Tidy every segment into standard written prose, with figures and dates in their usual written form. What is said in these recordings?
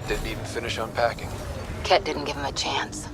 Didn't even finish unpacking. Kett didn't give him a chance.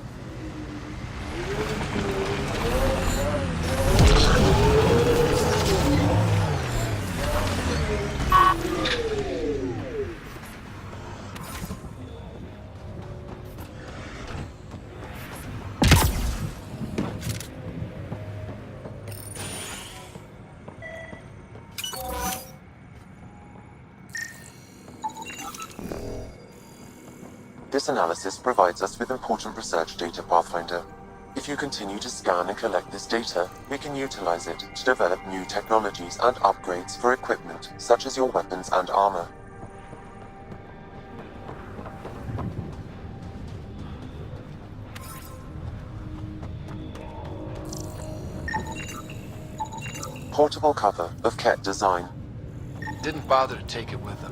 This analysis provides us with important research data, Pathfinder. If you continue to scan and collect this data, we can utilize it to develop new technologies and upgrades for equipment, such as your weapons and armor. Portable cover of Kett design. Didn't bother to take it with them.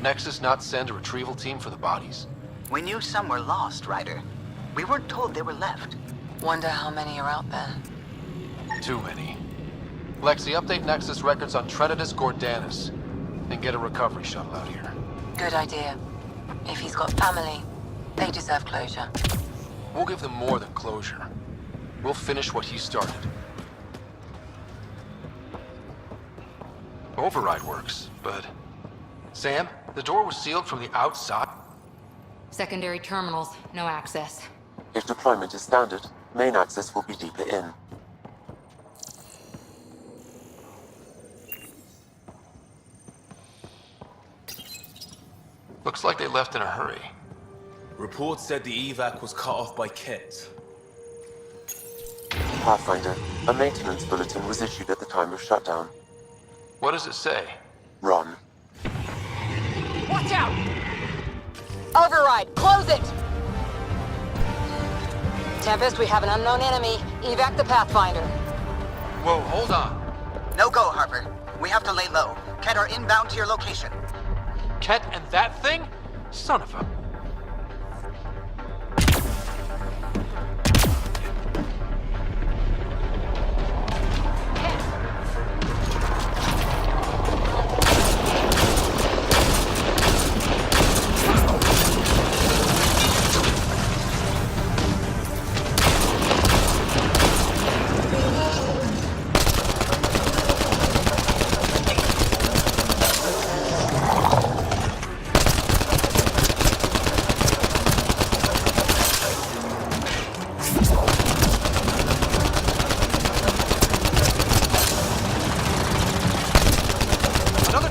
Nexus not send a retrieval team for the bodies? We knew some were lost, Ryder. We weren't told they were left. Wonder how many are out there. Too many. Lexi, update Nexus records on Trinitas Gordanis. And get a recovery shuttle out here. Good idea. If he's got family, they deserve closure. We'll give them more than closure. We'll finish what he started. Override works, but... Sam, the door was sealed from the outside. Secondary terminals, no access. If deployment is standard, main access will be deeper in. Looks like they left in a hurry. Reports said the evac was cut off by Kett. Pathfinder, a maintenance bulletin was issued at the time of shutdown. What does it say? Run. Watch out! Override, close it! Tempest, we have an unknown enemy. Evac the Pathfinder. Whoa, hold on. No go, Harper. We have to lay low. Kett are inbound to your location. Kett and that thing? Son of a...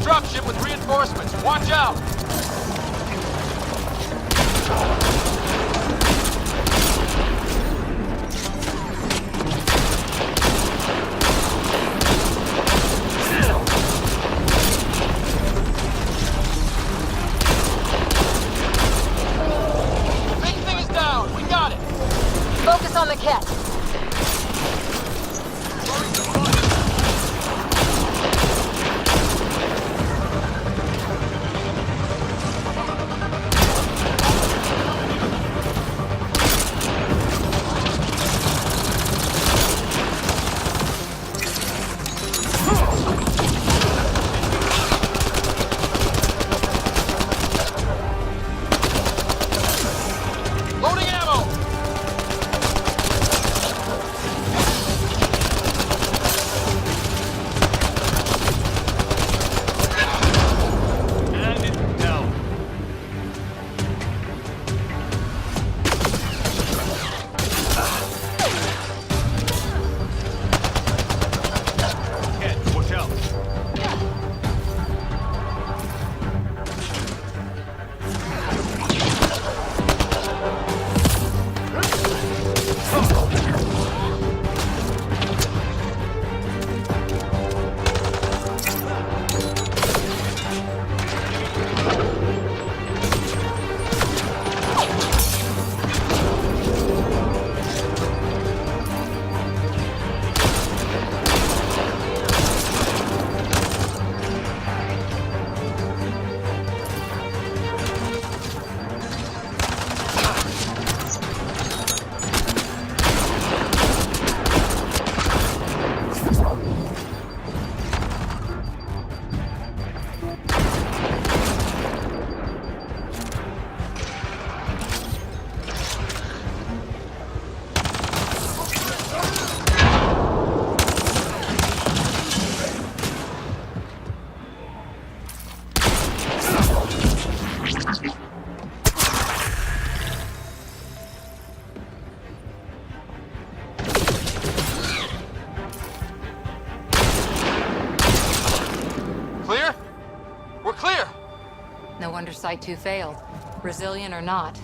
Dropship with reinforcements. Watch out! Big thing is down. We got it. Focus on the Kett. clear! No wonder Site 2 failed. Resilient or not.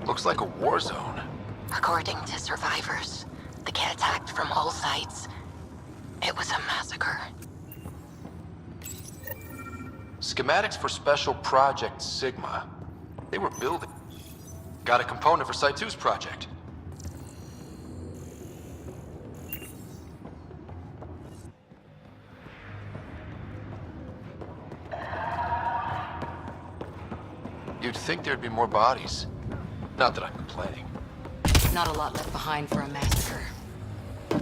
Looks like a war zone. According to survivors, the Kett attacked from all sides. It was a massacre. Schematics for Special Project Sigma. They were building. Got a component for Site 2's project. You'd think there'd be more bodies. Not that I'm complaining. Not a lot left behind for a massacre.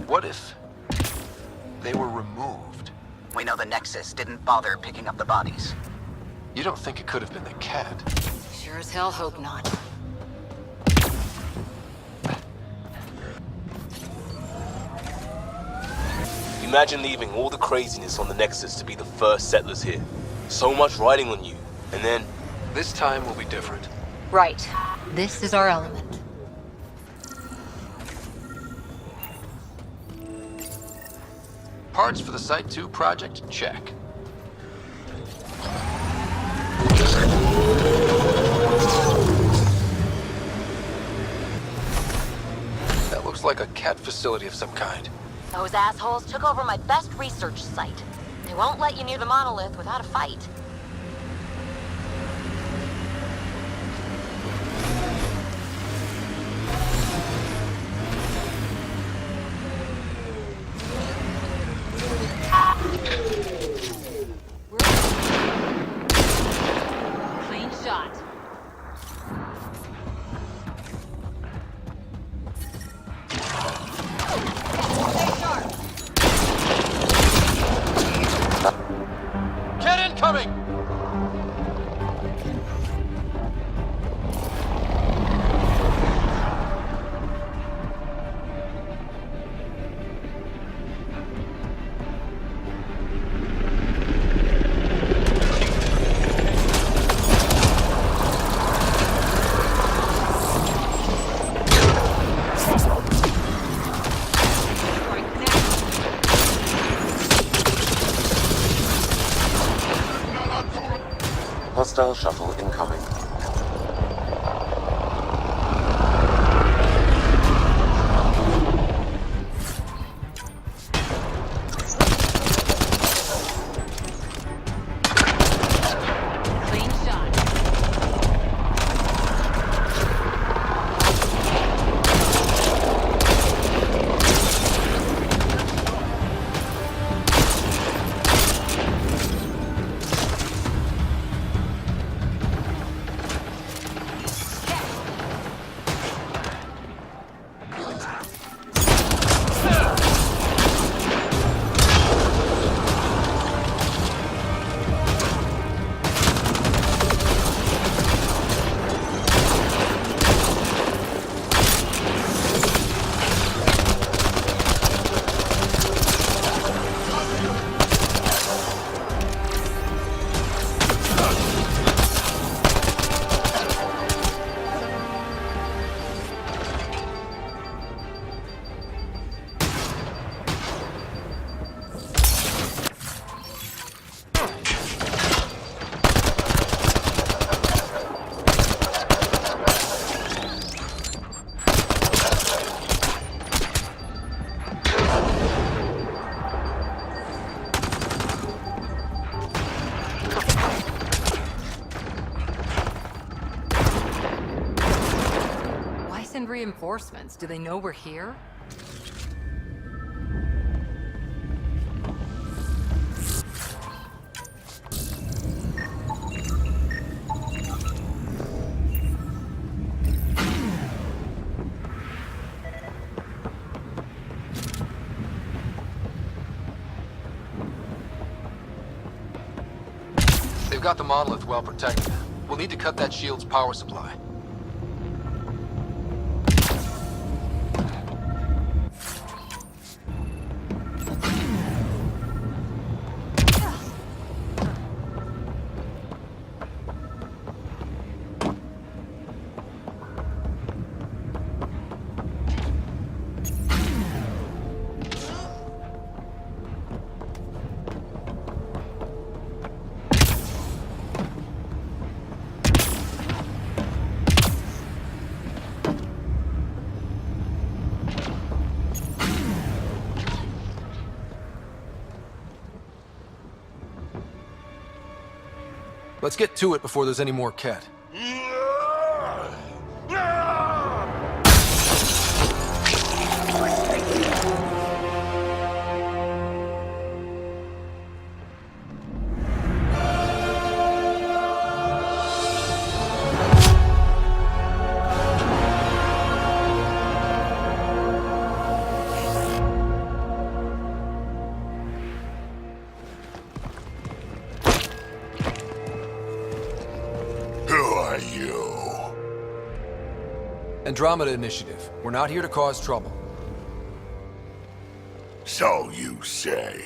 What if they were removed? We know the Nexus didn't bother picking up the bodies. You don't think it could have been the Kett? Sure as hell hope not. Imagine leaving all the craziness on the Nexus to be the first settlers here. So much riding on you, and then... This time will be different. Right. This is our element. Parts for the Site 2 project? Check. That looks like a Kett facility of some kind. Those assholes took over my best research site. They won't let you near the monolith without a fight. Clean shot. Kett incoming! Hostile shuttle incoming. Clean shot. Send reinforcements. Do they know we're here? got the monolith well protected. We'll need to cut that shield's power supply. Let's get to it before there's any more Kett. Andromeda Initiative. We're not here to cause trouble. So you say.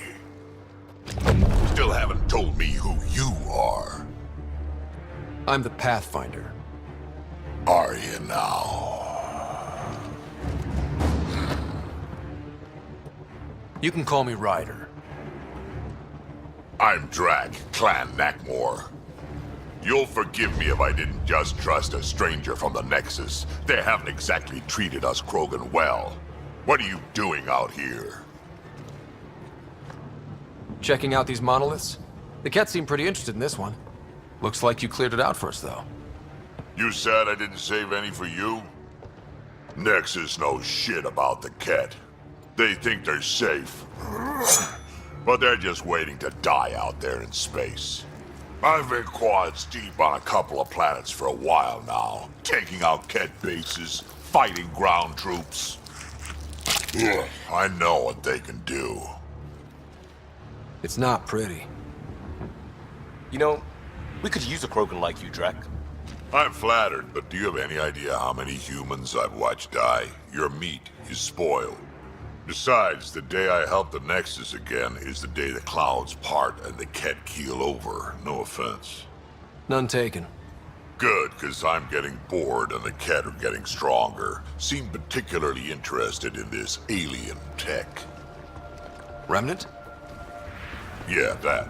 Still haven't told me who you are. I'm the Pathfinder. Are you now? You can call me Ryder. I'm Drac, Clan Nakmor. You'll forgive me if I didn't just trust a stranger from the Nexus. They haven't exactly treated us Krogan well. What are you doing out here? Checking out these monoliths? The Kett seem pretty interested in this one. Looks like you cleared it out for us, though. You said I didn't save any for you? Nexus knows shit about the Kett. They think they're safe. But they're just waiting to die out there in space. I've been quads deep on a couple of planets for a while now, taking out Kett bases, fighting ground troops. Ugh, I know what they can do. It's not pretty. You know, we could use a Krogan like you, Drac. I'm flattered, but do you have any idea how many humans I've watched die? Your meat is spoiled. Besides, the day I help the Nexus again is the day the clouds part and the Kett keel over. No offense. None taken. Good, because I'm getting bored and the Kett are getting stronger. Seem particularly interested in this alien tech. Remnant? Yeah, that.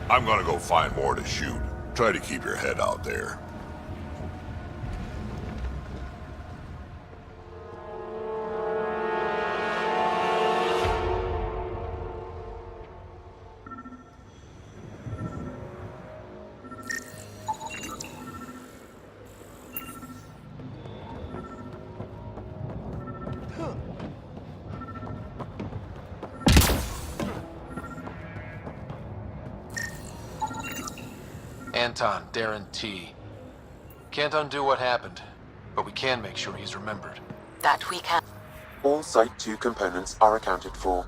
I'm gonna go find more to shoot. Try to keep your head out there. Anton, Darren T. Can't undo what happened, but we can make sure he's remembered. That we can. All Site 2 components are accounted for.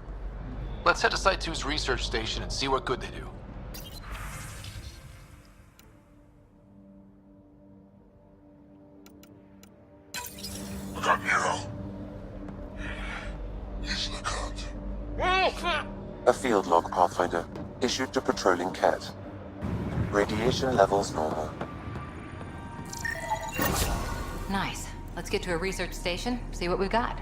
Let's head to Site 2's research station and see what good they do. A field log, Pathfinder, issued to patrolling Kett. Radiation levels normal. Nice. Let's get to a research station, see what we've got.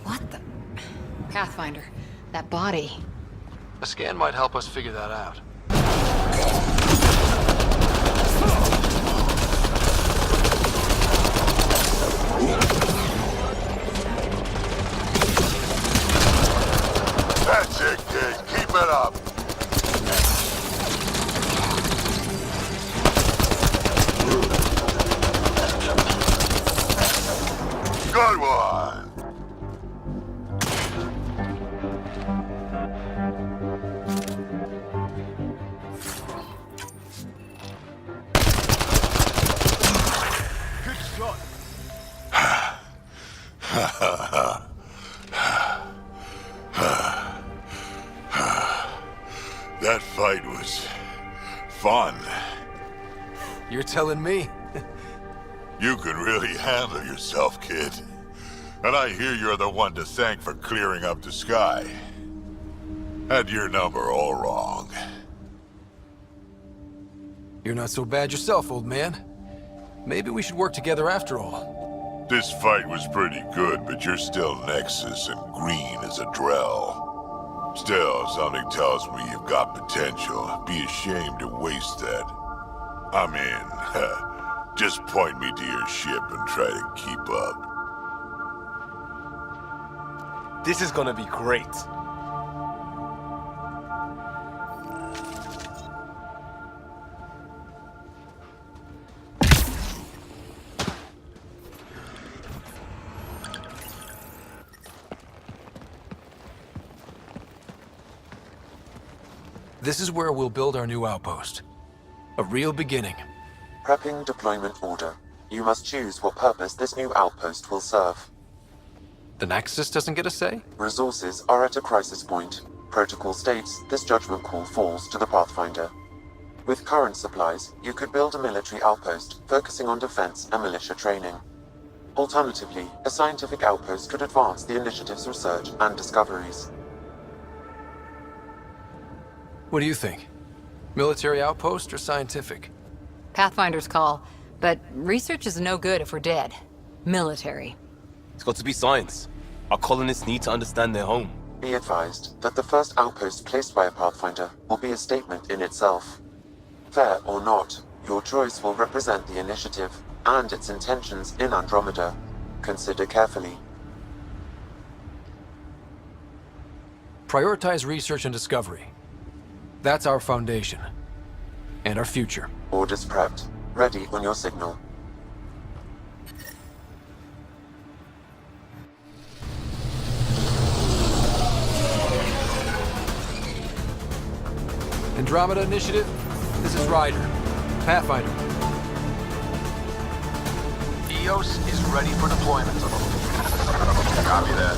What the? Pathfinder, that body. A scan might help us figure that out. That's it, kid. Keep it up. Good one. fight was fun. You're telling me? You can really handle yourself, kid. And I hear you're the one to thank for clearing up the sky. Had your number all wrong. You're not so bad yourself, old man. Maybe we should work together after all. This fight was pretty good, but you're still Nexus and green as a Drell. Still, something tells me you've got potential. Be ashamed to waste that. I'm in. Just point me to your ship and try to keep up. This is gonna be great. This is where we'll build our new outpost. A real beginning. Prepping deployment order. You must choose what purpose this new outpost will serve. The Nexus doesn't get a say? Resources are at a crisis point. Protocol states this judgment call falls to the Pathfinder. With current supplies, you could build a military outpost focusing on defense and militia training. Alternatively, a scientific outpost could advance the initiative's research and discoveries. What do you think? Military outpost or scientific? Pathfinder's call, but research is no good if we're dead. Military. It's got to be science. Our colonists need to understand their home. Be advised that the first outpost placed by a Pathfinder will be a statement in itself. Fair or not, your choice will represent the initiative and its intentions in Andromeda. Consider carefully. Prioritize research and discovery. That's our foundation. And our future. Orders prepped. Ready on your signal. Andromeda Initiative, this is Ryder. Pathfinder. EOS is ready for deployment. Copy that.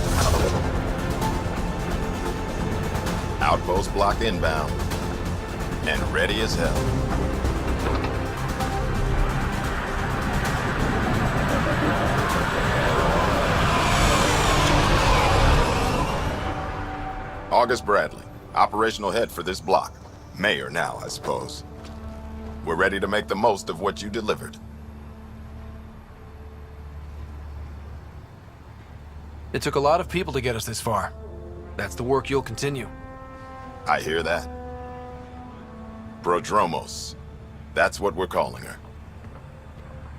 Outpost block inbound. And ready as hell. August Bradley, operational head for this block. Mayor now, I suppose. We're ready to make the most of what you delivered. It took a lot of people to get us this far. That's the work you'll continue. I hear that. Prodromos. That's what we're calling her.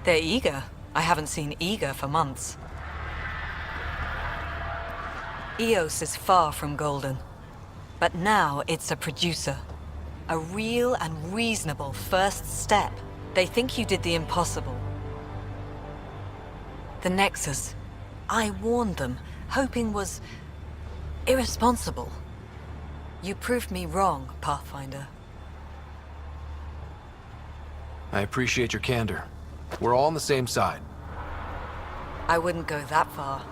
They're eager. I haven't seen eager for months. EOS is far from golden. But now it's a producer. A real and reasonable first step. They think you did the impossible. The Nexus. I warned them, hoping was irresponsible. You proved me wrong, Pathfinder. I appreciate your candor. We're all on the same side. I wouldn't go that far.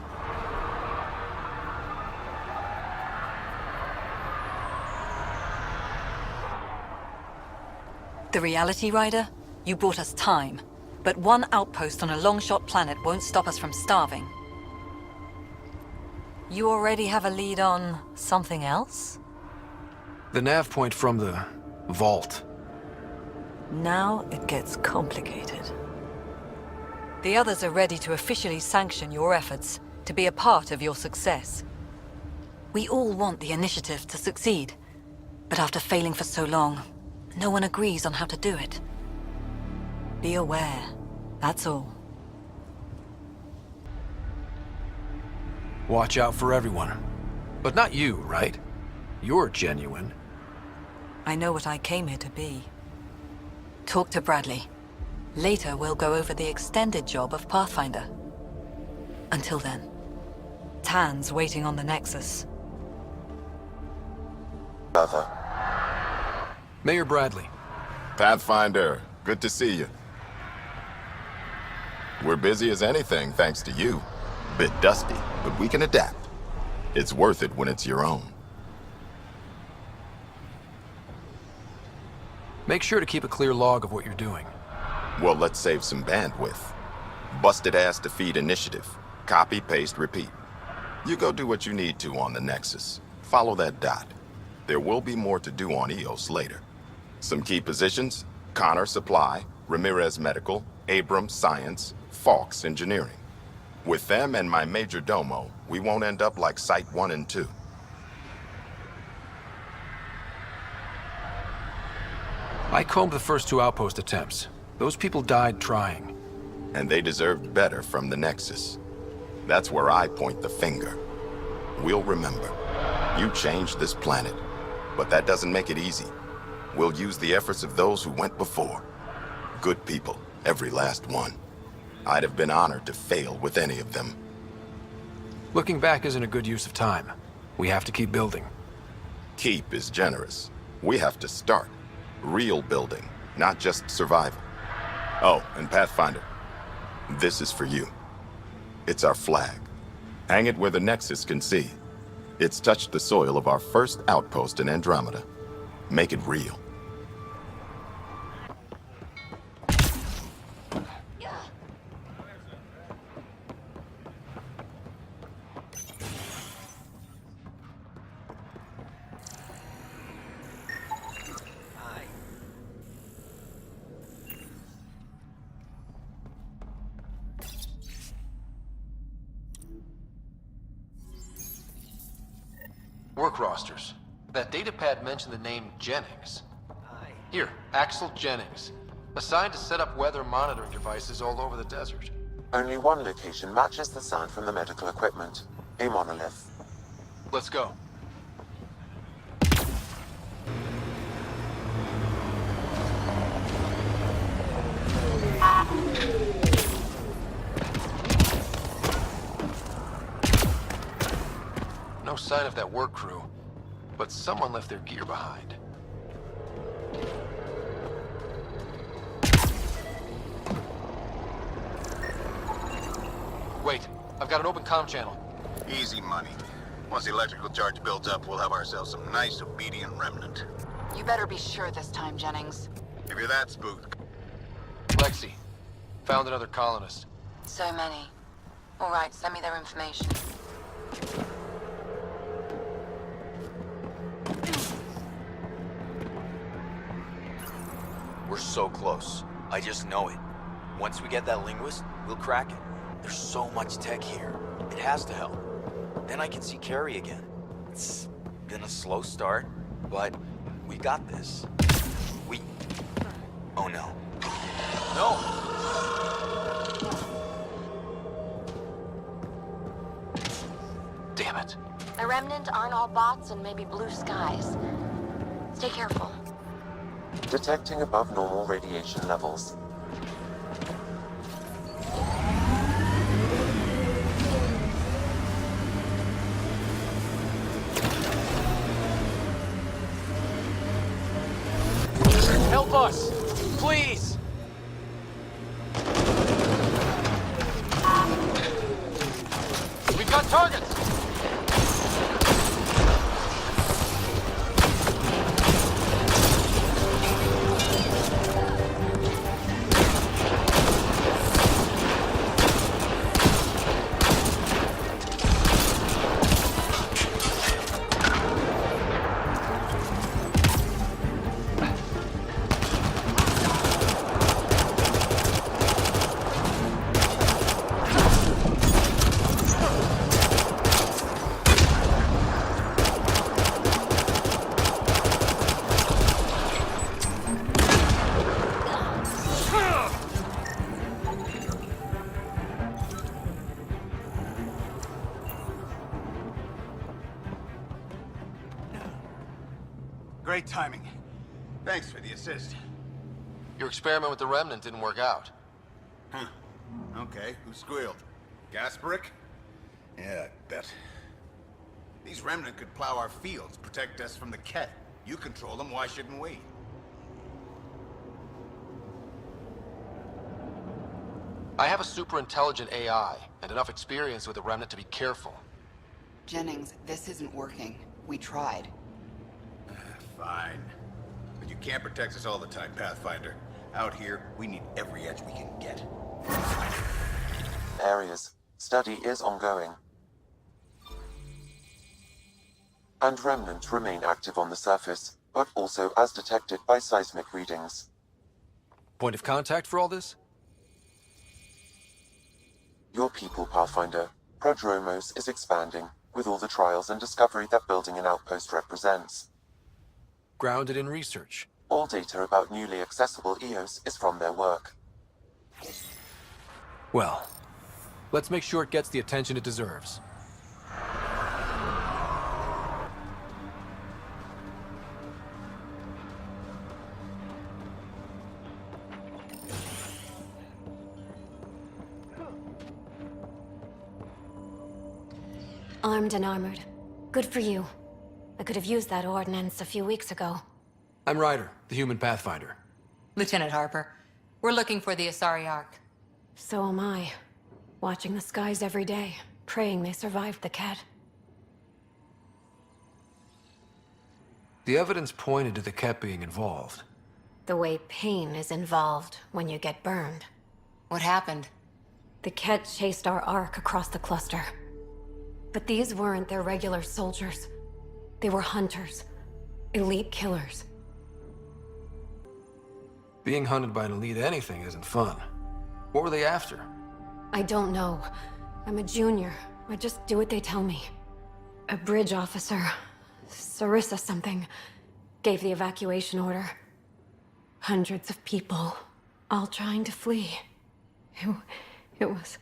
The Reality Rider? You bought us time. But one outpost on a long-shot planet won't stop us from starving. You already have a lead on something else? The nav point from the vault. Now it gets complicated. The others are ready to officially sanction your efforts, to be a part of your success. We all want the initiative to succeed, but after failing for so long, no one agrees on how to do it. Be aware, that's all. Watch out for everyone. But not you, right? You're genuine. I know what I came here to be. Talk to Bradley. Later, we'll go over the extended job of Pathfinder. Until then, Tan's waiting on the Nexus. Further. Mayor Bradley. Pathfinder, good to see you. We're busy as anything thanks to you. Bit dusty, but we can adapt. It's worth it when it's your own. Make sure to keep a clear log of what you're doing. Well, let's save some bandwidth. Busted ass defeat initiative. Copy, paste, repeat. You go do what you need to on the Nexus. Follow that dot. There will be more to do on EOS later. Some key positions: Connor Supply, Ramirez Medical, Abrams Science, Falks Engineering. With them and my major domo, we won't end up like Site 1 and 2. I combed the first 2 outpost attempts. Those people died trying. And they deserved better from the Nexus. That's where I point the finger. We'll remember. You changed this planet, but that doesn't make it easy. We'll use the efforts of those who went before. Good people, every last one. I'd have been honored to fail with any of them. Looking back isn't a good use of time. We have to keep building. Keep is generous. We have to start. Real building, not just survival. Oh, and Pathfinder, this is for you. It's our flag. Hang it where the Nexus can see. It's touched the soil of our first outpost in Andromeda. Make it real. Work rosters. That datapad mentioned the name Jennings. Here, Axel Jennings. Assigned to set up weather monitoring devices all over the desert. Only one location matches the sound from the medical equipment. A monolith. Let's go. No sign of that work crew, but someone left their gear behind. Wait, I've got an open comm channel. Easy money. Once the electrical charge builds up, we'll have ourselves some nice obedient remnant. You better be sure this time, Jennings. If you're that spooked. Lexi, found another colonist. So many. All right, send me their information. We're so close. I just know it. Once we get that linguist, we'll crack it. There's so much tech here. It has to help. Then I can see Carrie again. It's been a slow start, but we got this. Oh no. No! Damn it. The Remnant aren't all bots and maybe blue skies. Stay careful. Detecting above normal radiation levels. Help us! Please! We've got targets! Great timing. Thanks for the assist. Your experiment with the Remnant didn't work out. Huh. Okay, who squealed? Gasparic? Yeah, I bet. These Remnant could plow our fields, protect us from the Kett. You control them, why shouldn't we? I have a super intelligent AI, and enough experience with the Remnant to be careful. Jennings, this isn't working. We tried. Fine. But you can't protect us all the time, Pathfinder. Out here, we need every edge we can get. Areas. Study is ongoing. And remnants remain active on the surface, but also as detected by seismic readings. Point of contact for all this? Your people, Pathfinder. Prodromos is expanding, with all the trials and discovery that building an outpost represents. Grounded in research. All data about newly accessible EOS is from their work. Well, let's make sure it gets the attention it deserves. Armed and armored. Good for you. I could have used that ordnance a few weeks ago. I'm Ryder, the human Pathfinder. Lieutenant Harper, we're looking for the Asari Ark. So am I. Watching the skies every day, praying they survived the Kett. The evidence pointed to the Kett being involved. The way pain is involved when you get burned. What happened? The Kett chased our Ark across the cluster. But these weren't their regular soldiers. They were hunters. Elite killers. Being hunted by an elite anything isn't fun. What were they after? I don't know. I'm a junior. I just do what they tell me. A bridge officer, Sarissa something, gave the evacuation order. Hundreds of people, all trying to flee. It was...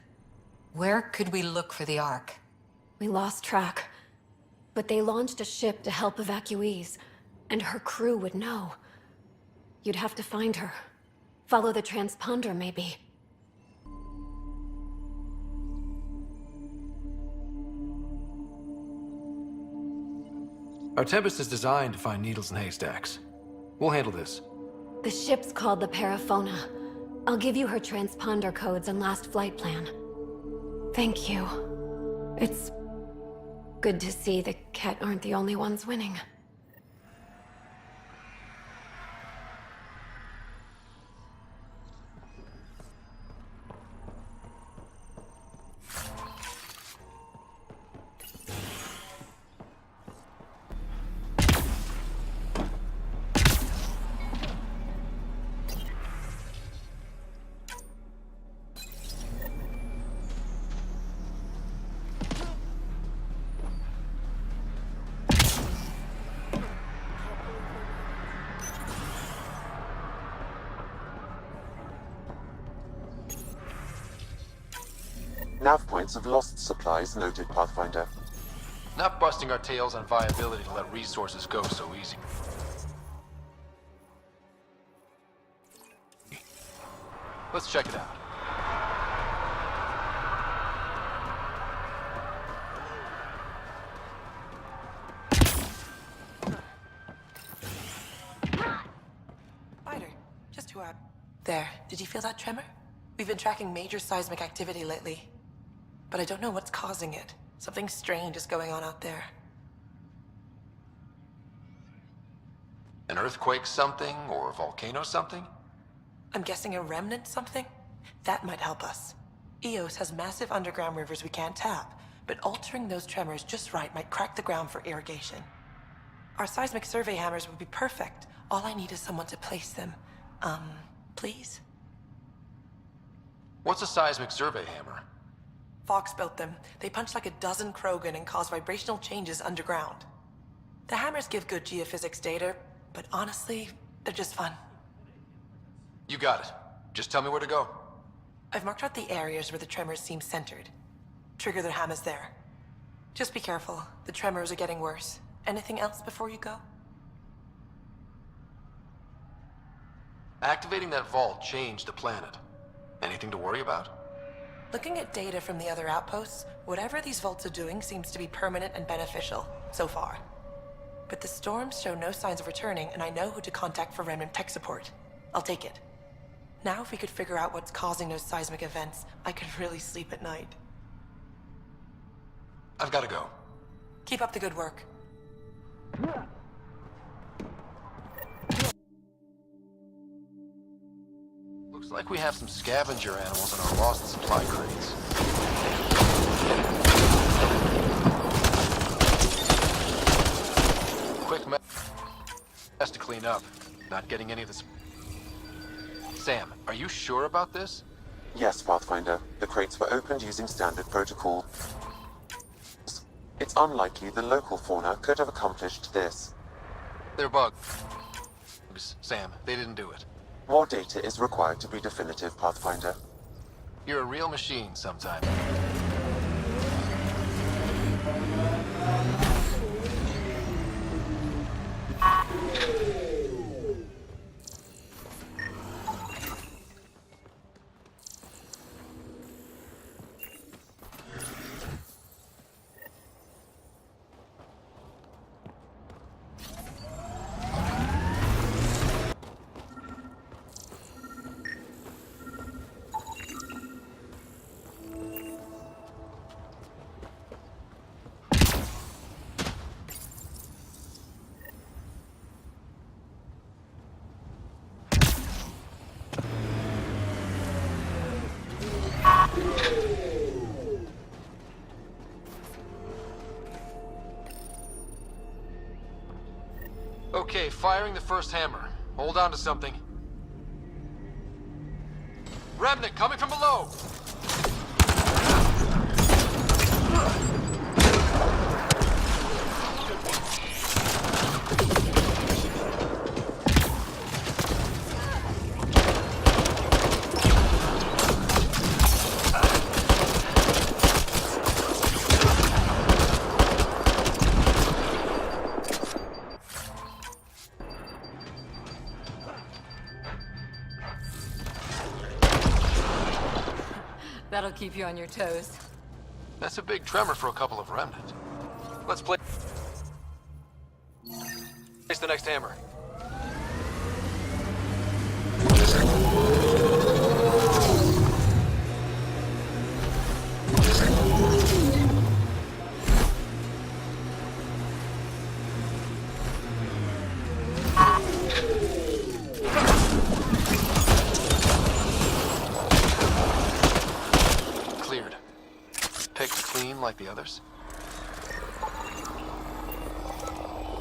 Where could we look for the Ark? We lost track. But they launched a ship to help evacuees, and her crew would know. You'd have to find her. Follow the transponder, maybe. Our Tempest is designed to find needles in haystacks. We'll handle this. The ship's called the Paraphona. I'll give you her transponder codes and last flight plan. Thank you. It's good to see the Kett aren't the only ones winning. Nav points of lost supplies noted, Pathfinder. Not busting our tails on viability to let resources go so easy. Let's check it out. Ryder, just to there. Did you feel that tremor? We've been tracking major seismic activity lately. But I don't know what's causing it. Something strange is going on out there. An earthquake something, or a volcano something? I'm guessing a remnant something? That might help us. EOS has massive underground rivers we can't tap, but altering those tremors just right might crack the ground for irrigation. Our seismic survey hammers would be perfect. All I need is someone to place them. Please? What's a seismic survey hammer? Fox built them. They punch like a dozen Krogan and cause vibrational changes underground. The hammers give good geophysics data, but honestly, they're just fun. You got it. Just tell me where to go. I've marked out the areas where the tremors seem centered. Trigger the hammers there. Just be careful. The tremors are getting worse. Anything else before you go? Activating that vault changed the planet. Anything to worry about? Looking at data from the other outposts, whatever these vaults are doing seems to be permanent and beneficial, so far. But the storms show no signs of returning, and I know who to contact for remnant tech support. I'll take it. Now if we could figure out what's causing those seismic events, I could really sleep at night. I've got to go. Keep up the good work. like we have some scavenger animals in our lost supply crates. Quick mess to clean up. Not getting any of this. Sam, are you sure about this? Yes, Pathfinder. The crates were opened using standard protocol. It's unlikely the local fauna could have accomplished this. They're bugs. Sam, they didn't do it. More data is required to be definitive, Pathfinder. You're a real machine sometime. Okay, firing the first hammer. Hold on to something. Remnant coming from below! That'll keep you on your toes. That's a big tremor for a couple of remnant. Let's place the next hammer. Cleared. Picked clean like the others.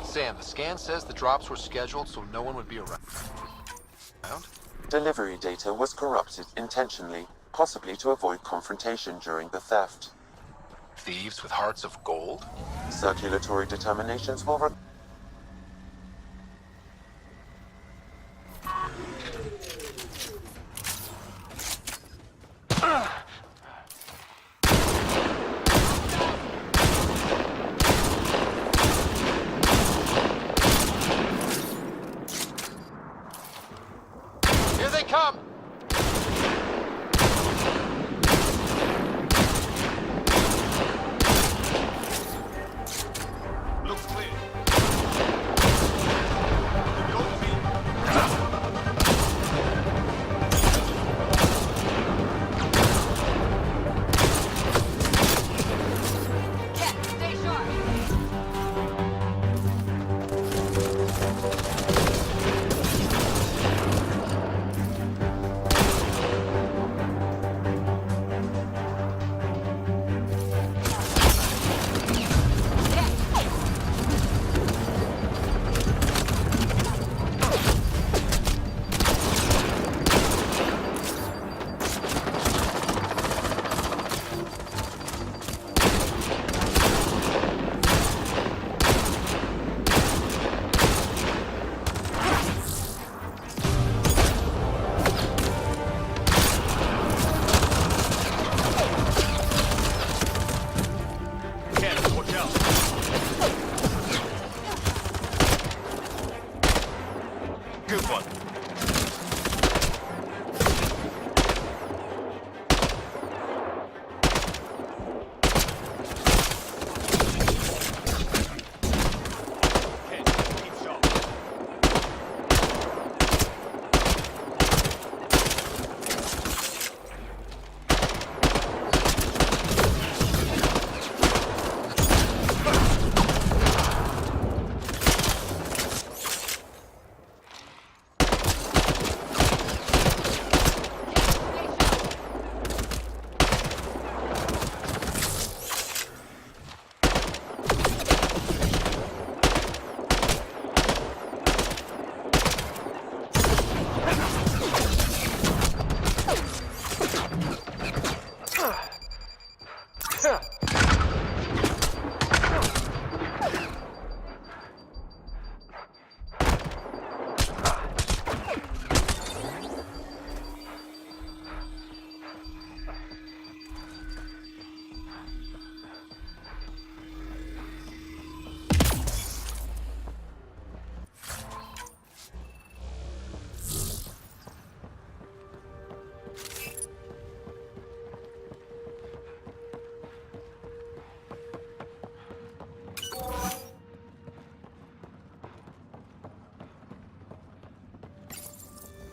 Sam, the scan says the drops were scheduled so no one would be around. Delivery data was corrupted intentionally, possibly to avoid confrontation during the theft. Thieves with hearts of gold? Circulatory determinations will Here they come! Looks clear.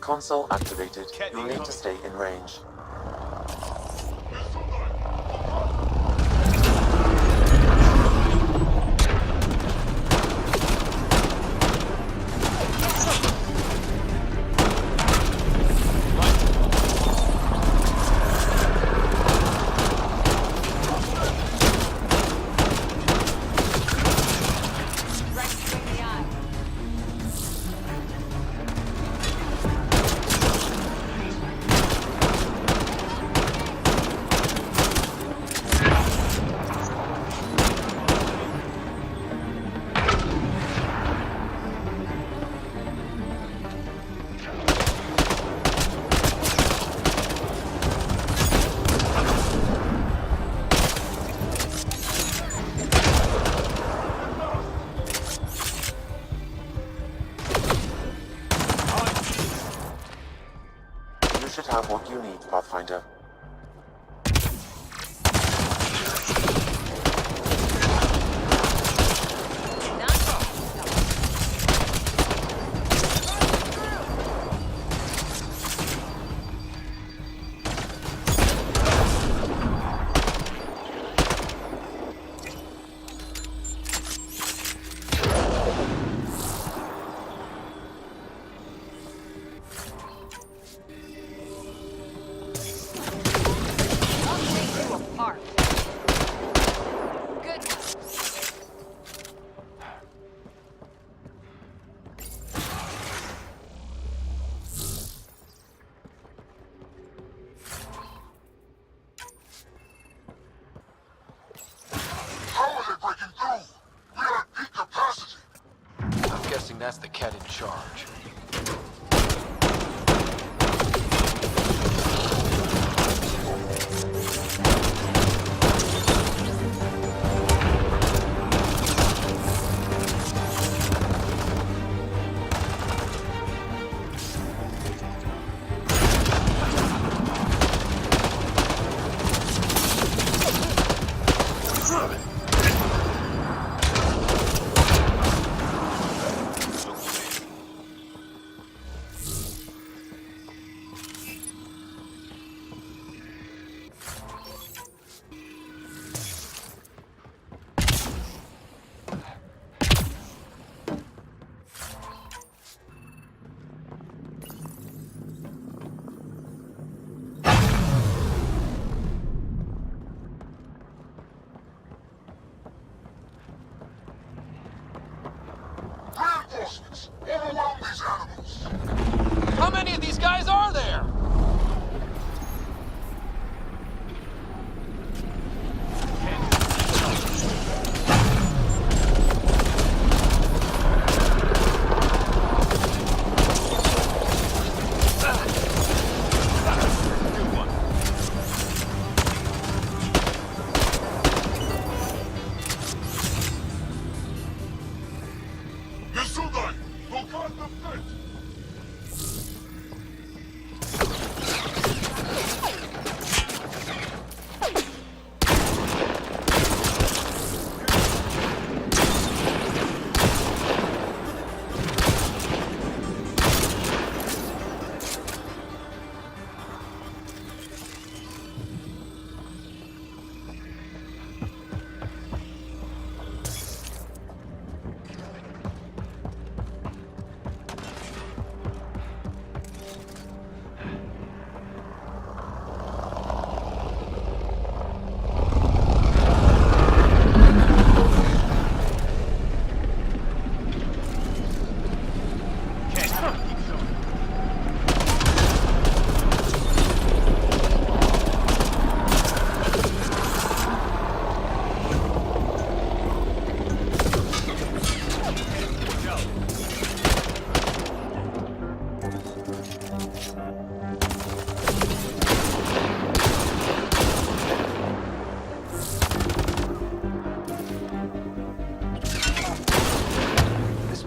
Console activated. You'll need to stay in range. You should have what you need, Pathfinder. I'm guessing that's the Kett in charge. Overwhelm these animals! How many of these guys are there?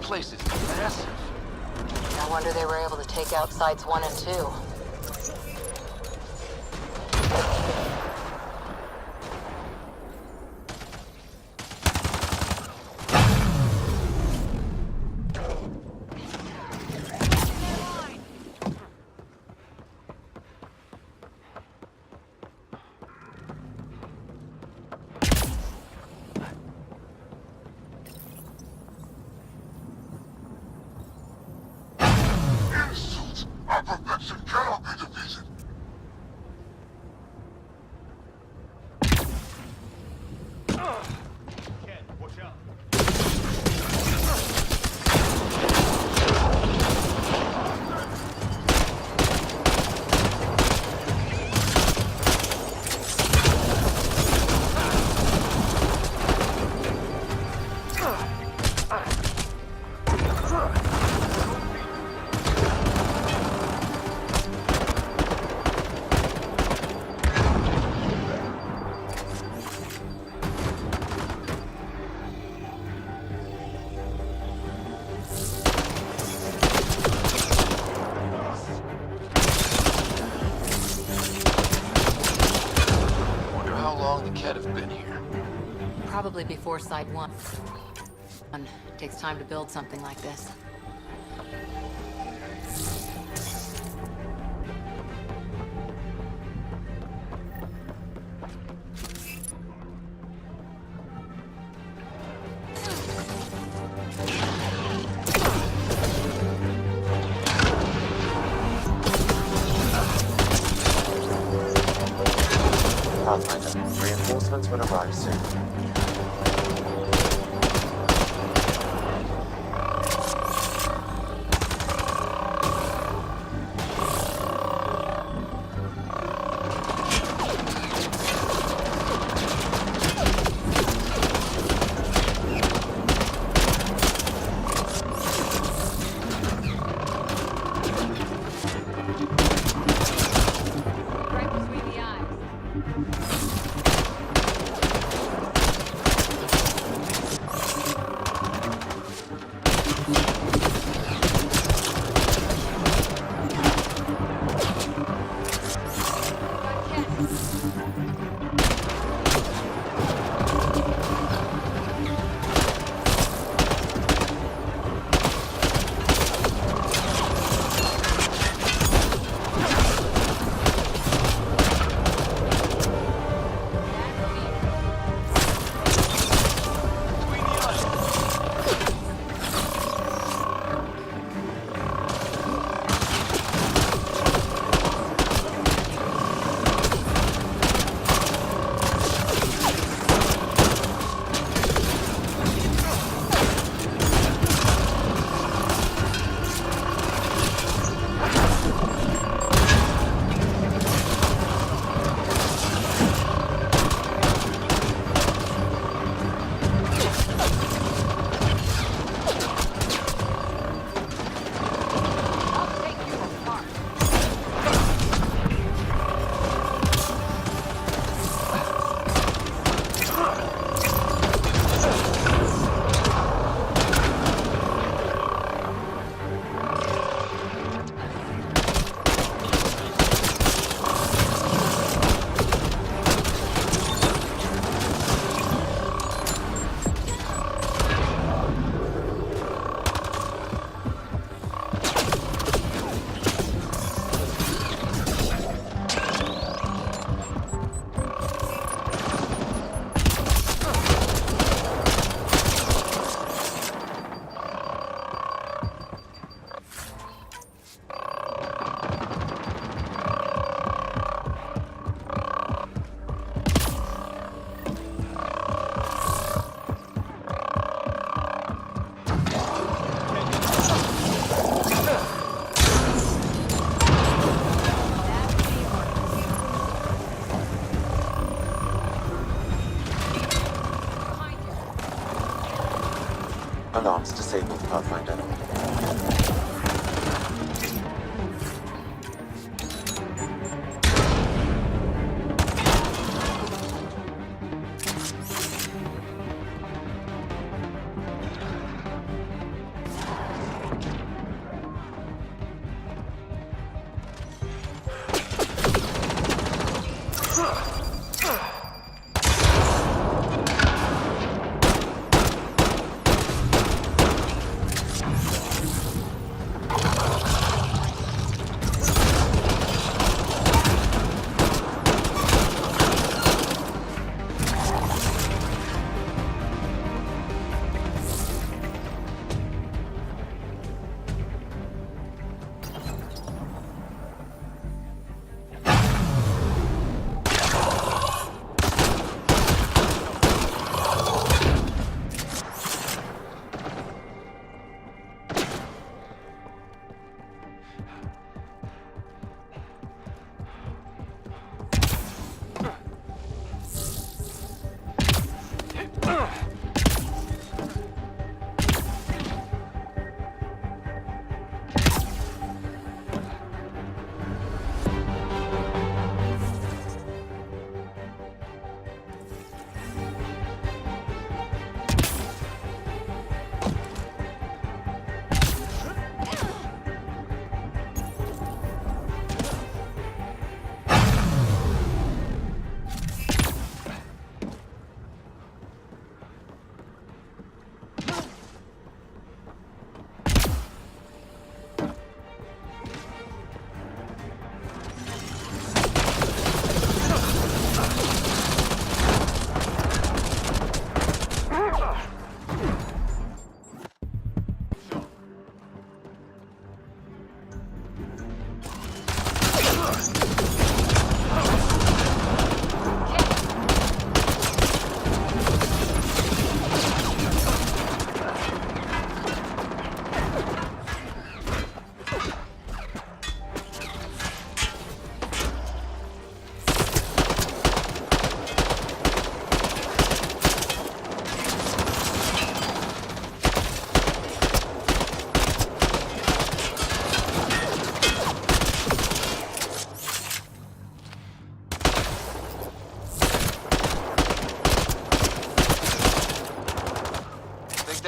place is massive. No wonder they were able to take out sites 1 and 2. Our profession cannot be defeated. Probably before Side 1. Takes time to build something like this. Pathfinder, reinforcements will arrive soon. Alarms disabled, Pathfinder.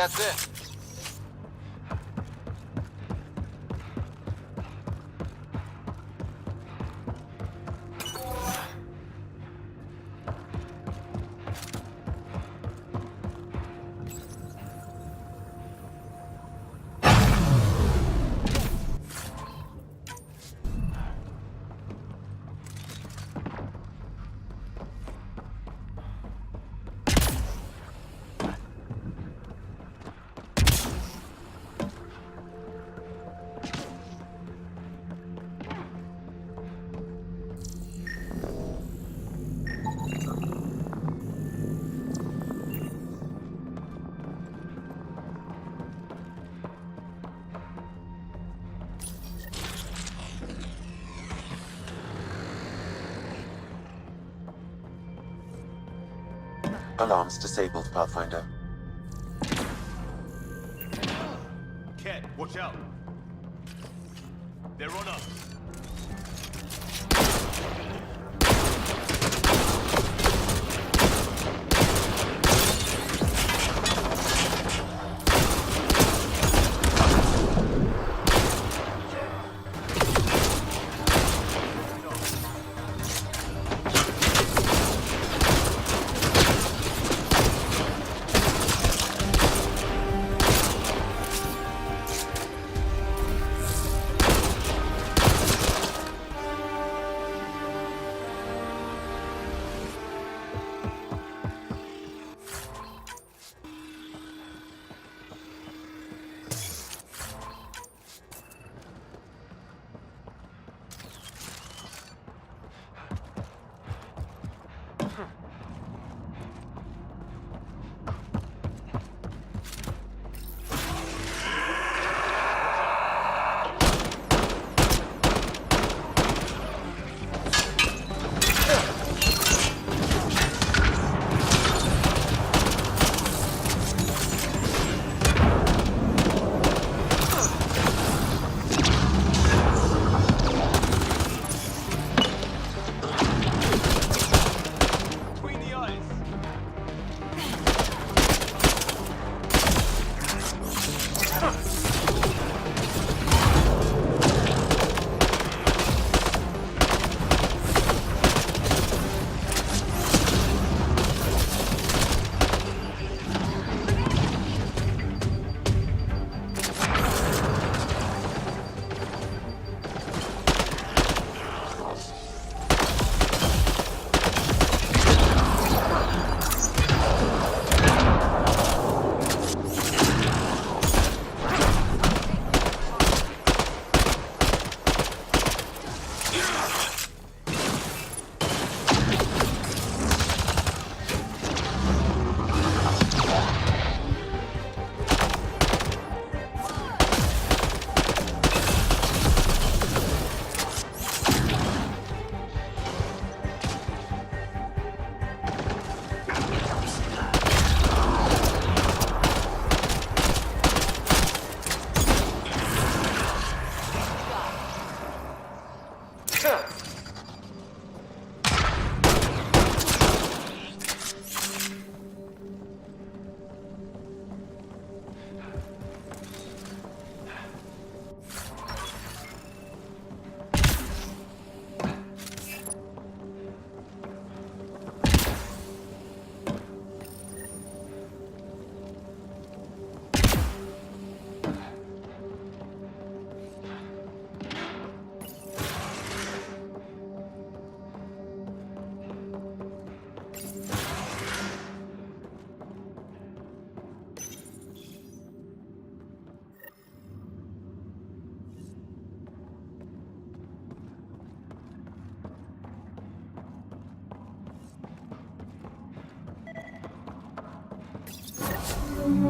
that's it. Alarms disabled, Pathfinder. Kett, watch out. They're on us.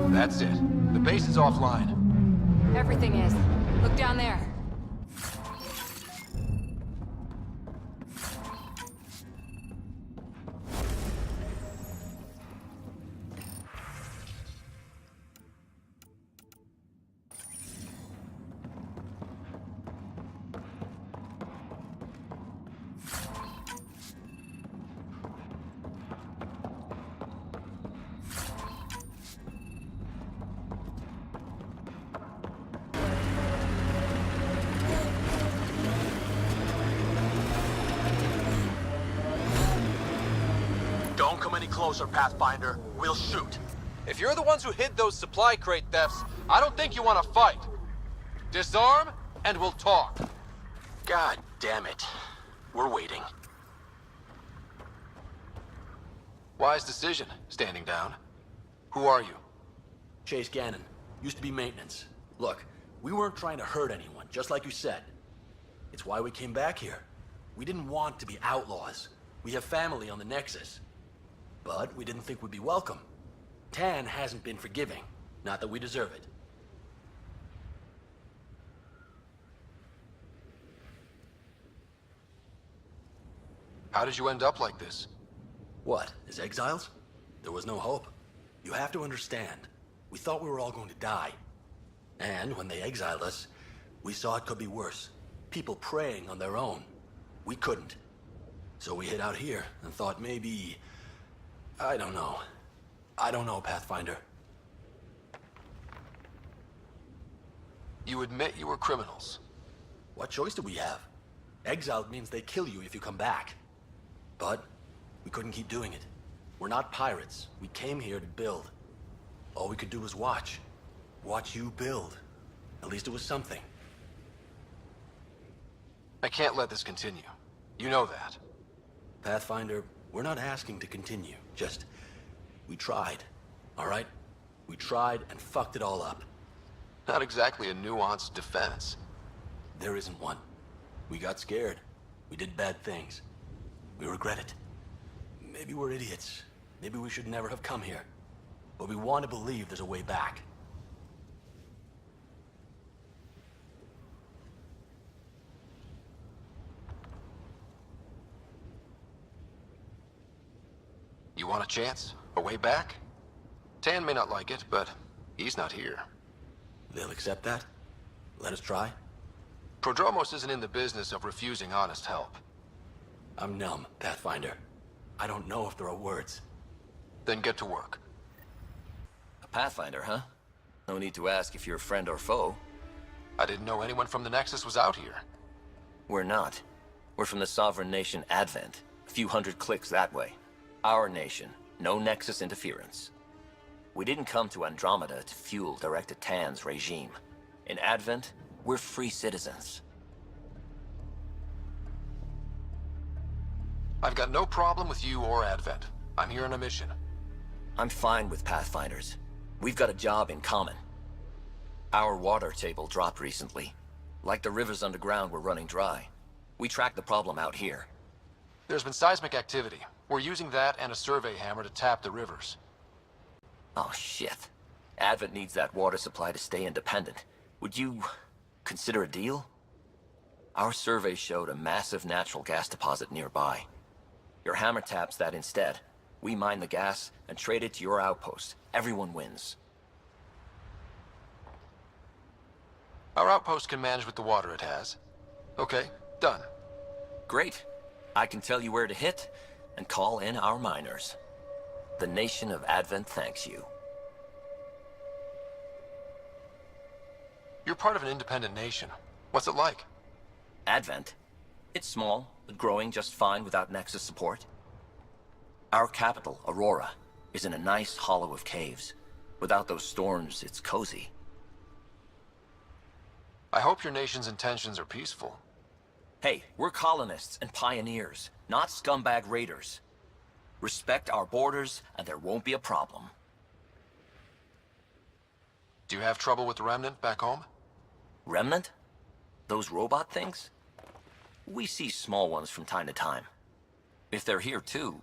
That's it. The base is offline. Everything is. Look down there. Don't come any closer, Pathfinder. We'll shoot. If you're the ones who hid those supply crate thefts, I don't think you want to fight. Disarm, and we'll talk. God damn it. We're waiting. Wise decision, standing down. Who are you? Chase Gannon. Used to be maintenance. Look, we weren't trying to hurt anyone, just like you said. It's why we came back here. We didn't want to be outlaws. We have family on the Nexus. But we didn't think we'd be welcome. Tan hasn't been forgiving. Not that we deserve it. How did you end up like this? What, as exiles? There was no hope. You have to understand, we thought we were all going to die. And when they exiled us, we saw it could be worse. People preying on their own. We couldn't. So we hid out here and thought maybe... I don't know. I don't know, Pathfinder. You admit you were criminals. What choice do we have? Exiled means they kill you if you come back. But we couldn't keep doing it. We're not pirates. We came here to build. All we could do was watch. Watch you build. At least it was something. I can't let this continue. You know that. Pathfinder, we're not asking to continue. Just, we tried. All right? We tried and fucked it all up. Not exactly a nuanced defense. There isn't one. We got scared. We did bad things. We regret it. Maybe we're idiots. Maybe we should never have come here. But we want to believe there's a way back. You want a chance? A way back? Tan may not like it, but he's not here. They'll accept that? Let us try? Prodromos isn't in the business of refusing honest help. I'm numb, Pathfinder. I don't know if there are words. Then get to work. A Pathfinder, huh? No need to ask if you're friend or foe. I didn't know anyone from the Nexus was out here. We're not. We're from the sovereign nation Advent. A few hundred clicks that way. Our nation, no Nexus interference. We didn't come to Andromeda to fuel Director Tan's regime. In Advent, we're free citizens. I've got no problem with you or Advent. I'm here on a mission. I'm fine with Pathfinders. We've got a job in common. Our water table dropped recently. Like the rivers underground were running dry. We tracked the problem out here. There's been seismic activity. We're using that and a survey hammer to tap the rivers. Oh, shit. Advent needs that water supply to stay independent. Would you consider a deal? Our survey showed a massive natural gas deposit nearby. Your hammer taps that instead. We mine the gas and trade it to your outpost. Everyone wins. Our outpost can manage with the water it has. Okay, done. Great. I can tell you where to hit and call in our miners. The nation of Advent thanks you. You're part of an independent nation. What's it like? Advent? It's small, but growing just fine without Nexus support. Our capital, Aurora, is in a nice hollow of caves. Without those storms, it's cozy. I hope your nation's intentions are peaceful. Hey, we're colonists and pioneers, not scumbag raiders. Respect our borders, and there won't be a problem. Do you have trouble with the Remnant back home? Remnant? Those robot things? We see small ones from time to time. If they're here too,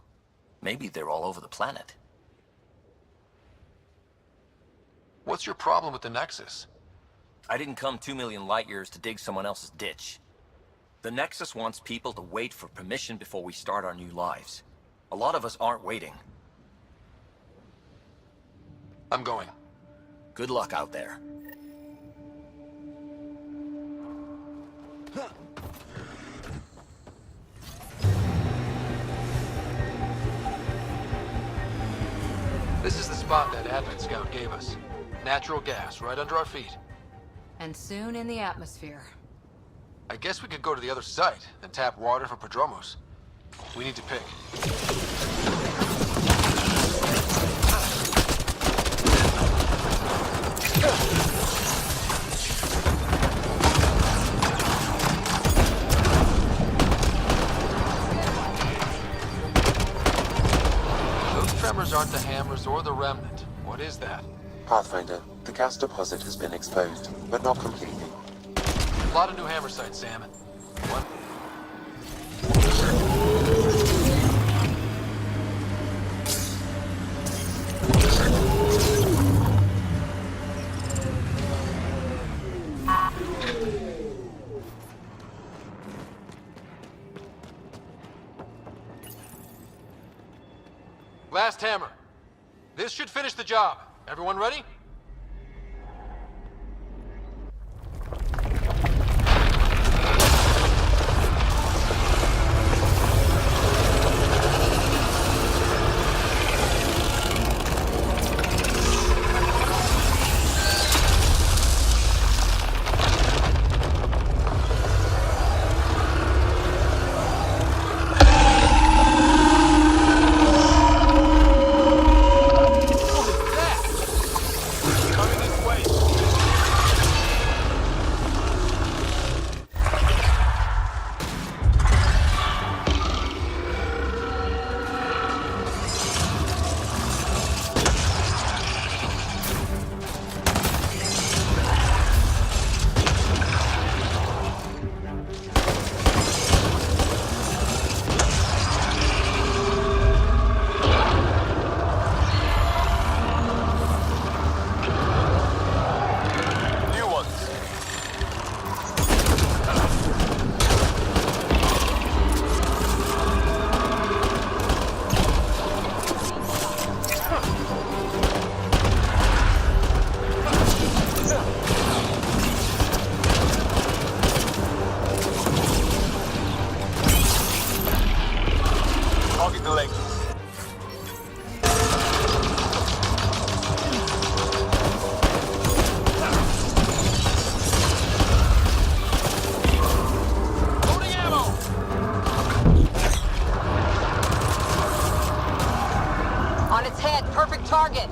maybe they're all over the planet. What's your problem with the Nexus? I didn't come 2 million light years to dig someone else's ditch. The Nexus wants people to wait for permission before we start our new lives. A lot of us aren't waiting. I'm going. Good luck out there. This is the spot that Advent Scout gave us. Natural gas right under our feet. And soon in the atmosphere. I guess we could go to the other site and tap water for Prodromos. We need to pick. Those tremors aren't the hammers or the remnant. What is that? Pathfinder, the gas deposit has been exposed, but not completely. A lot of new hammer sites, Sam. One. Last hammer. This should finish the job. Everyone ready? target.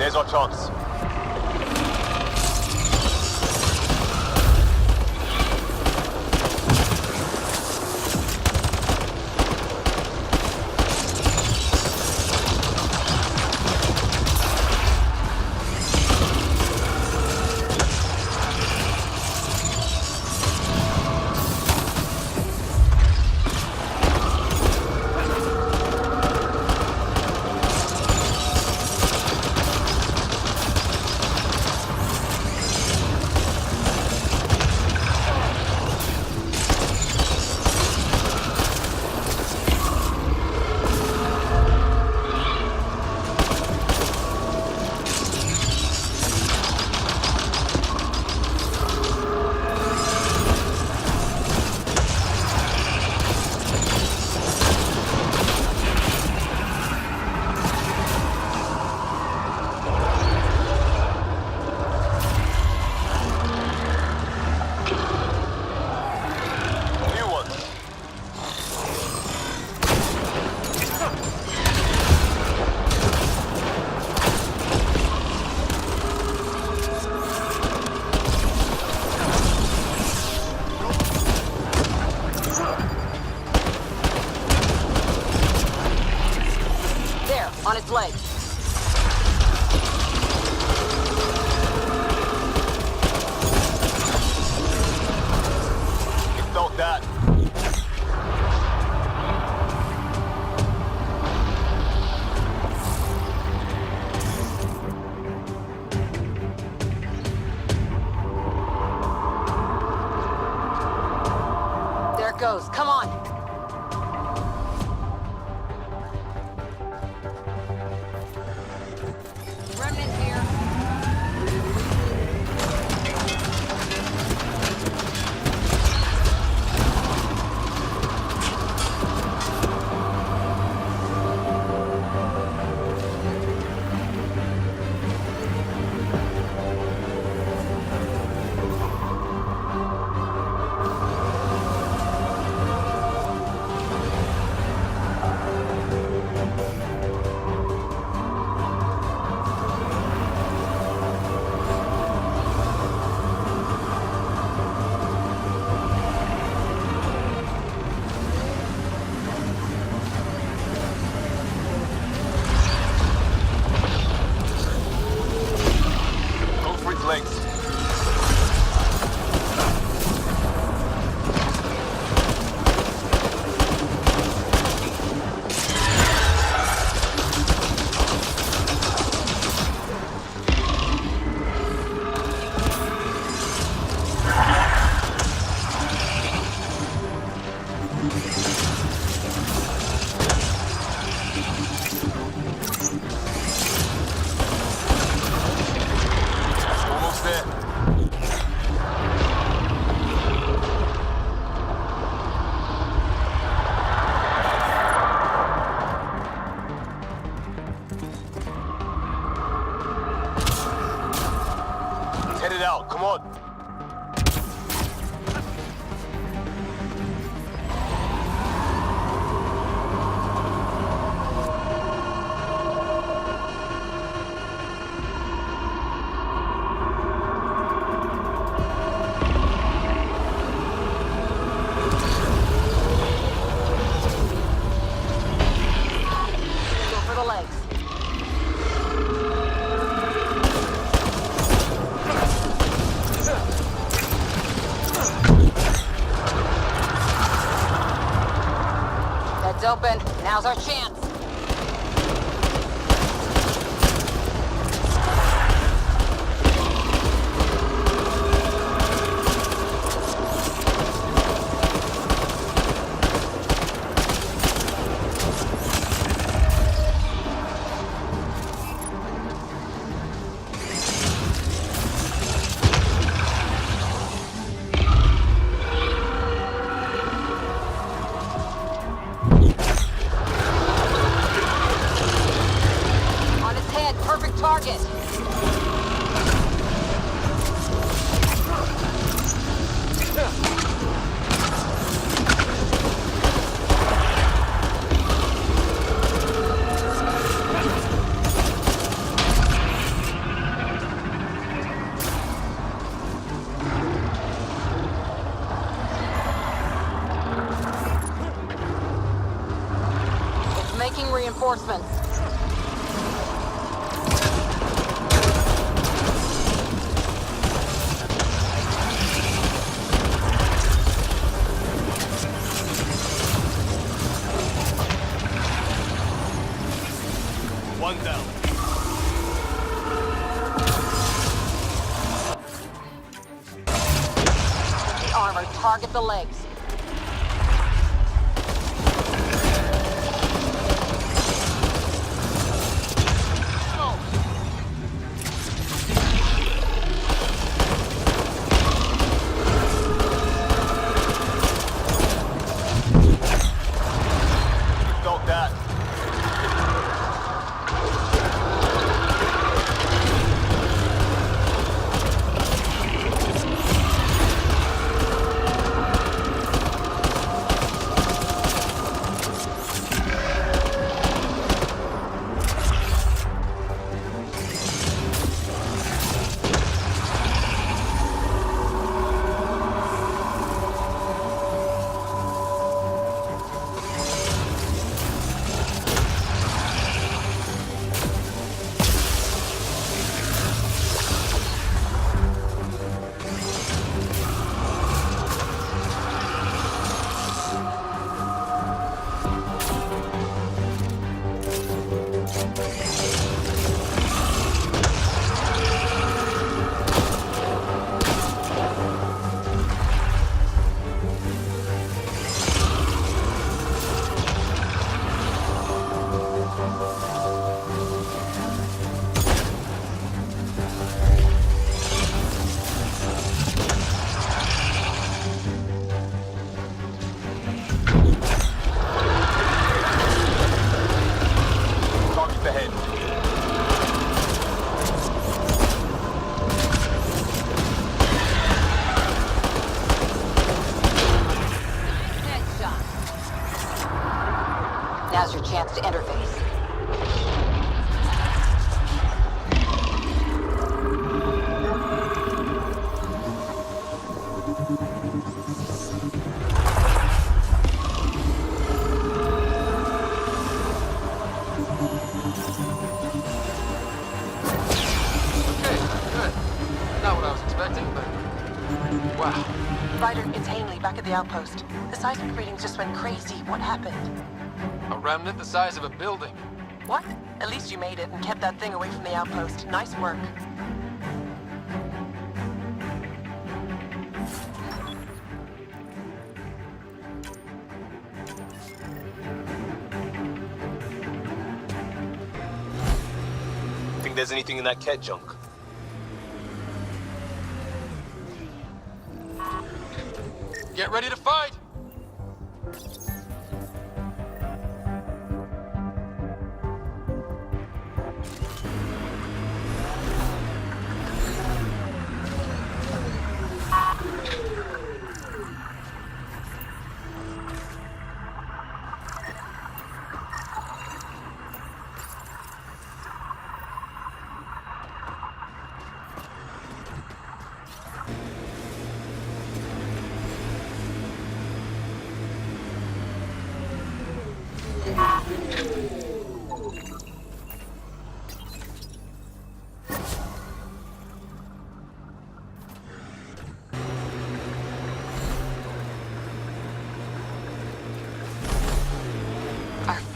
There's our chance. out, come on. Go for the legs. Head's open. Now's our chance. On its head, perfect target. It's making reinforcements. One down. The armor, target the legs. Felt that. Target the head. Headshot. Now's your chance to interface. Okay, good. Not what I was expecting, but... Wow. Ryder, it's Ainley back at the outpost. The seismic readings just went crazy. What happened? A remnant the size of a building. What? At least you made it and kept that thing away from the outpost. Nice work. Think there's anything in that Kett junk? Get ready to fight!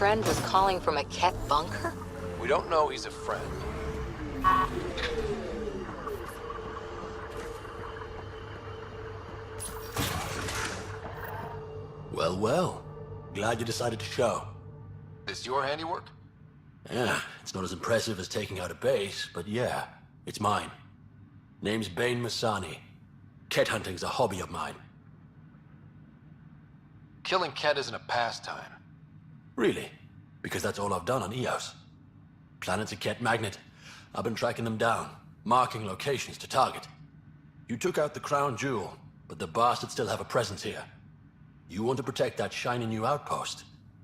friend was calling from a Kett bunker? We don't know he's a friend. Well, well. Glad you decided to show. This your handiwork? Yeah, it's not as impressive as taking out a base, but yeah, it's mine. Name's Bane Masani. Kett hunting's a hobby of mine. Killing Kett isn't a pastime. Really? Because that's all I've done on EOS. Planet's a Kett magnet. I've been tracking them down, marking locations to target. You took out the crown jewel, but the bastards still have a presence here. You want to protect that shiny new outpost?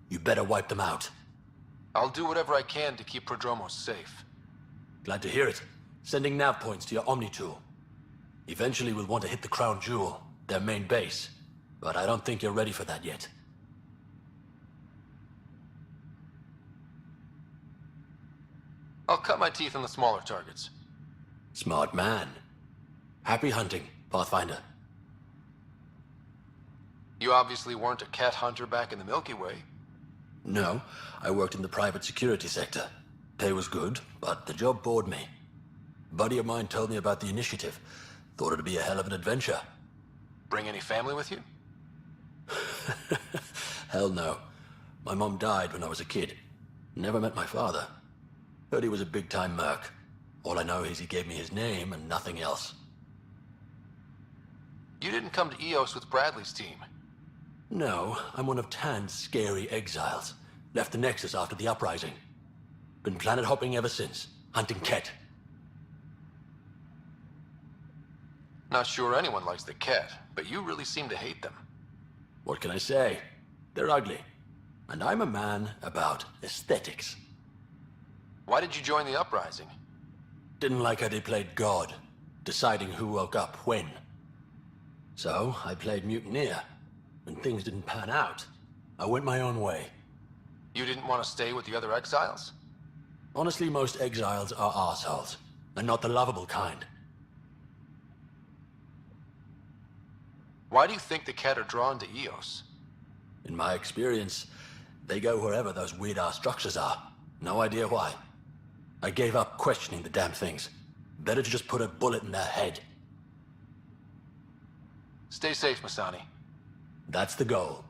You better wipe them out. I'll do whatever I can to keep Prodromos safe. Glad to hear it. Sending nav points to your Omni tool. Eventually we'll want to hit the crown jewel, their main base. But I don't think you're ready for that yet. I'll cut my teeth on the smaller targets. Smart man. Happy hunting, Pathfinder. You obviously weren't a Kett hunter back in the Milky Way. No, I worked in the private security sector. Pay was good, but the job bored me. A buddy of mine told me about the initiative. Thought it'd be a hell of an adventure. Bring any family with you? Hell no. My mom died when I was a kid. Never met my father. Heard he was a big-time merc. All I know is he gave me his name and nothing else. You didn't come to EOS with Bradley's team. No, I'm one of Tan's scary exiles. Left the Nexus after the uprising. Been planet hopping ever since, hunting Kett. Not sure anyone likes the Kett, but you really seem to hate them. What can I say? They're ugly. And I'm a man about aesthetics. Why did you join the uprising? Didn't like how they played God, deciding who woke up when. So, I played mutineer. When things didn't pan out, I went my own way. You didn't want to stay with the other exiles? Honestly, most exiles are arseholes, and not the lovable kind. Why do you think the Kett are drawn to EOS? In my experience, they go wherever those weird-ass structures are. No idea why. I gave up questioning the damn things. Better to just put a bullet in their head. Stay safe, Masani. That's the goal.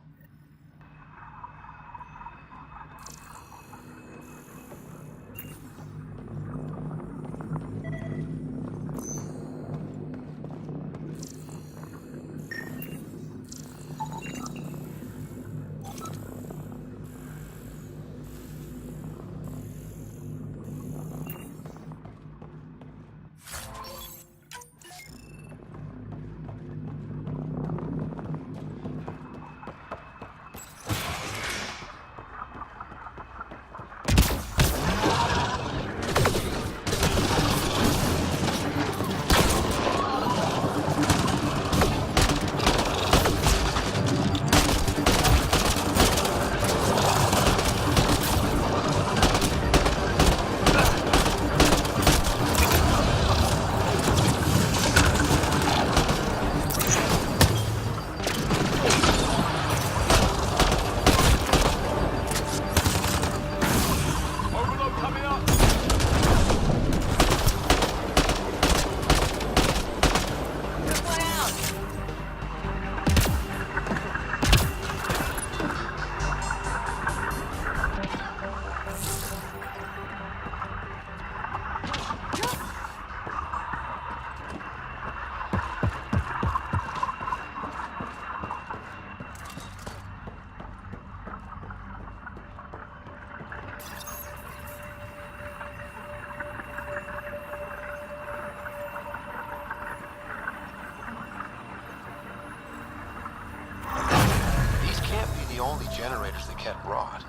generators the Kett brought.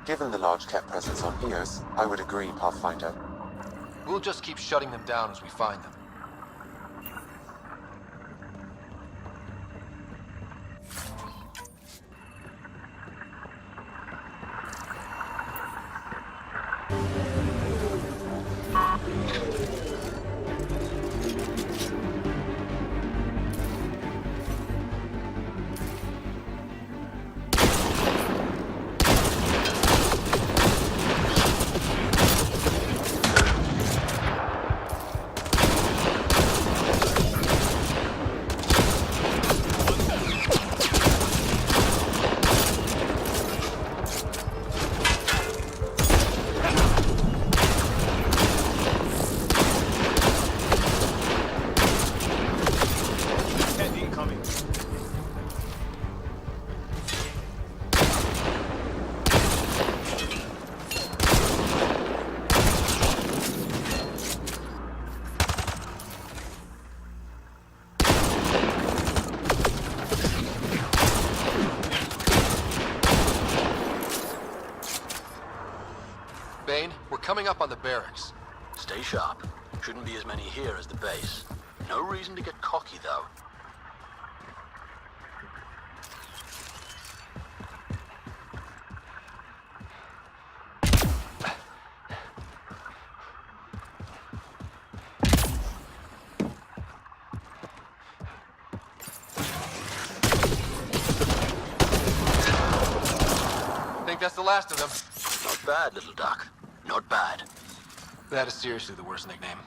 Given the large Kett presence on EOS, I would agree, Pathfinder. We'll just keep shutting them down as we find them. Stay sharp. Shouldn't be as many here as the base. No reason to get cocky, though. Think that's the last of them. Not bad, little duck. Not bad. That is seriously the worst nickname.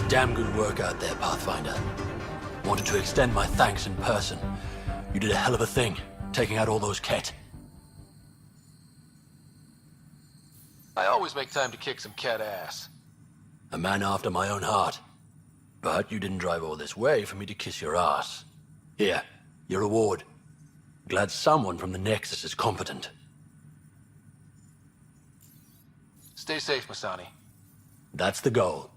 Damn good work out there, Pathfinder. Wanted to extend my thanks in person. You did a hell of a thing, taking out all those Kett. I always make time to kick some cat ass. A man after my own heart. But you didn't drive all this way for me to kiss your ass. Here, your reward. Glad someone from the Nexus is competent. Stay safe, Masani. That's the goal.